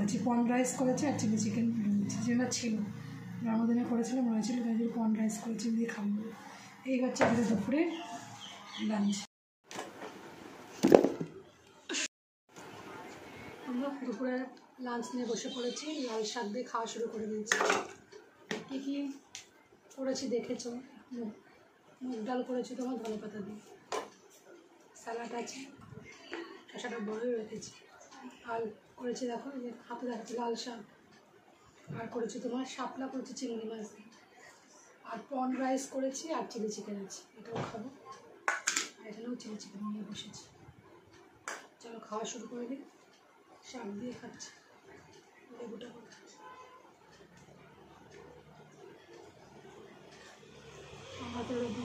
করেছি, corn rice করেছি আর chilli chicken. যেটা ছিল জন্মদিনে করেছিলাম রয়েছিল, তাই জন্য কর্ন রাইস করেছি, দিয়ে খাবো। এই হচ্ছে আমাদের দুপুরের লাঞ্চ। আমরা দুপুরে লাঞ্চ নিয়ে বসে পড়েছি, লাল শাক দিয়ে খাওয়া শুরু করে দিয়েছি। কী কী করেছি দেখেছো, মুগ ডাল করেছি তোমার ধনে পাতা দিয়ে, স্যালাড আছে, শসাটা বড়ই রেখেছি, আর করেছি দেখো যে হাতে দেখাচ্ছি লাল শাক, আর করেছি তোমার শাপলা করেছি চিংড়ি মাছ দিয়ে, আর কর্ন রাইস করেছি, আর চিলি চিকেন আছে, এটাও খাবো। আর এখানেও চিলি চিকেন নিয়ে বসেছি। চলো খাওয়া শুরু করে দিই। শাক দিয়ে খাচ্ছি, লেবুটা করে আমাদের লেবু।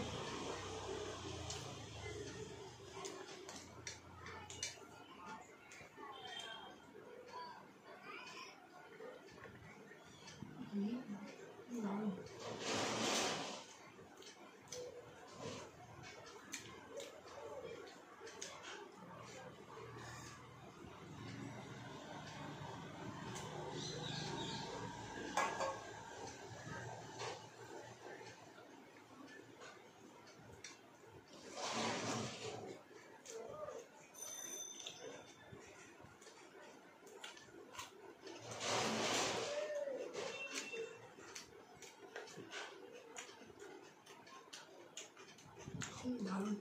দারুণ।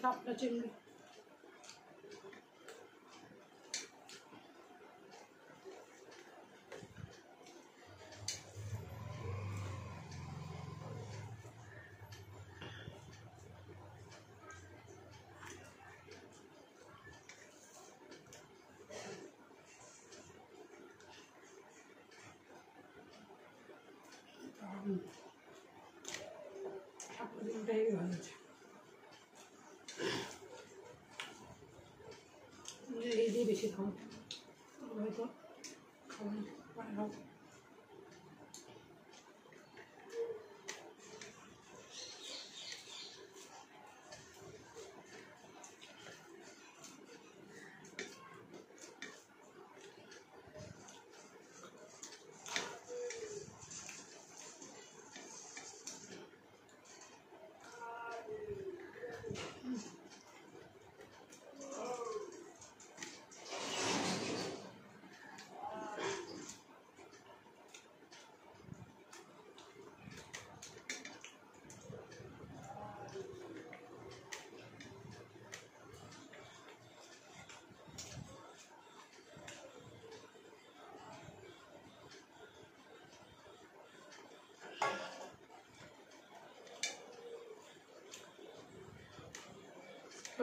শাপলা চিংড়ি, শাপলা চিংড়িটাই ভালো আছে। এই দিয়ে বেশি খাবো, হয়তো খাবো।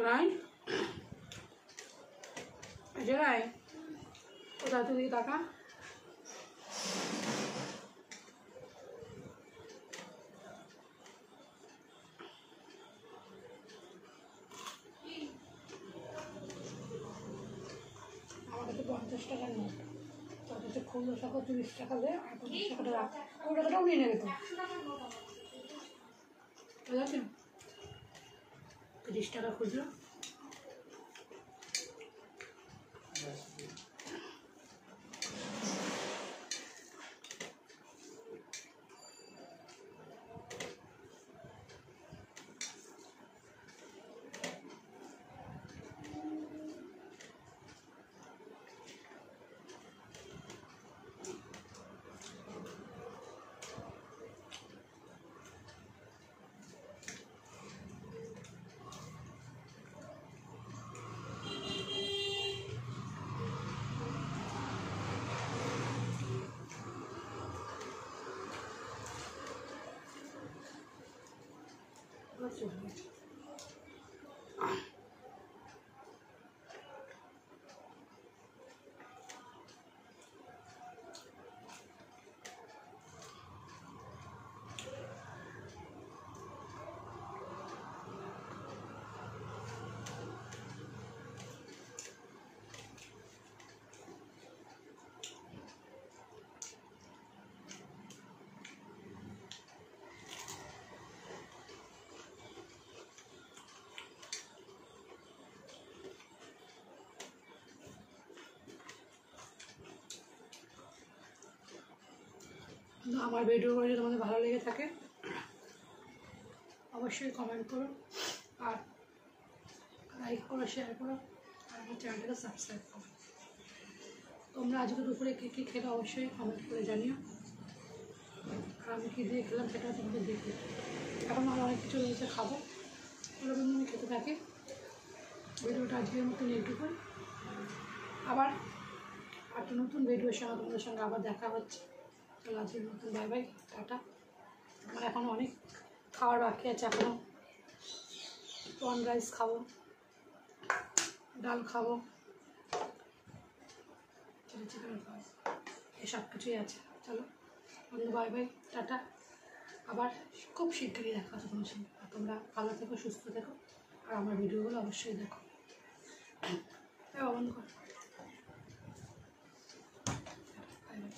রাই রাই কোথা তুই টাকা আমার কাছে 50 টাকার নোট, তোর কাছে খুচরো টাকা 30 টাকা দে, আর 50 টাকাটা রাখ, ওই টাকাটাও নিয়ে নেবে তো, ঠিক আছে? 30 টাকা খুচরো। আমার ভিডিওগুলো যদি তোমাদের ভালো লেগে থাকে অবশ্যই কমেন্ট করো, আর লাইক করো, শেয়ার করো, আর আমার চ্যানেলটাকে সাবস্ক্রাইব করো। তোমরা আজকে দুপুরে কী কী খেলে অবশ্যই কমেন্ট করে জানিও, আর আমি কী দিয়ে খেলাম সেটা তোমাদের দেখবে। এখন আমার অনেক কিছু রয়েছে খাবো, ওরকম আমি খেতে থাকি। ভিডিওটা আজকের মতন এইটুকুই, আবার একটা নতুন ভিডিওর সঙ্গে তোমাদের সঙ্গে আবার দেখা হচ্ছে। চলো আজকের নতুন বাই বাই, টাটা। আমার এখনও অনেক খাওয়ার বাকি আছে, এখনও প্রন রাইস খাবো, ডাল খাবো, চিলি চিকেন খাবো, এসব কিছুই আছে। চলো বন্ধু, বাই বাই, টাটা। আবার খুব শীঘ্রই দেখা হচ্ছে তোমার সঙ্গে। তোমরা ভালো থেকো, সুস্থ থেকো, আর আমার ভিডিওগুলো অবশ্যই দেখো। বন্ধ করো। Bye bye.